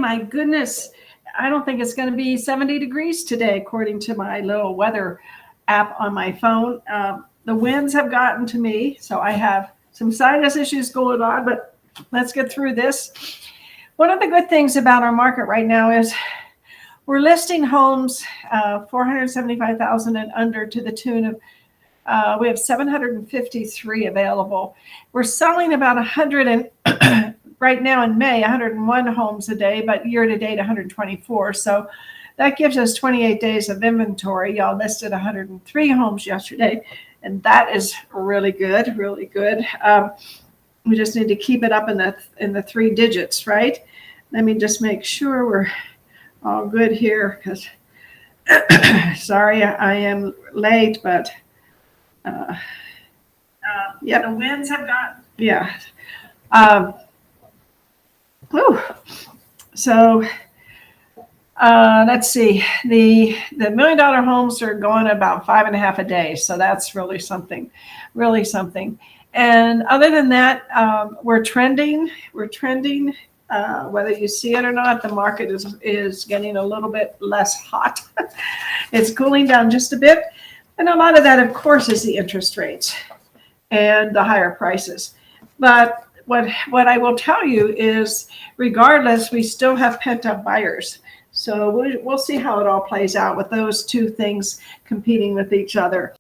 my goodness, I don't think it's going to be 70 degrees today, according to my little weather app on my phone. The winds have gotten to me, so I have some sinus issues going on, but let's get through this. One of the good things about our market right now is we're listing homes 475,000 and under to the tune of we have 753 available. We're selling about 100 and right now in May, 101 homes a day, but year to date 124. So that gives us 28 days of inventory. Y'all listed 103 homes yesterday, and that is really good, really good. We just need to keep it up in the 3 digits, right? Let me just make sure we're all good here, because sorry I am late, but yeah, the winds have got, yeah. So let's see, the $1 million homes are going about 5.5 a day, so that's really something, really something. And other than that, we're trending. Whether you see it or not, the market is getting a little bit less hot. It's cooling down just a bit. And a lot of that, of course, is the interest rates and the higher prices. But what I will tell you is, regardless, we still have pent-up buyers. So we'll see how it all plays out with those two things competing with each other.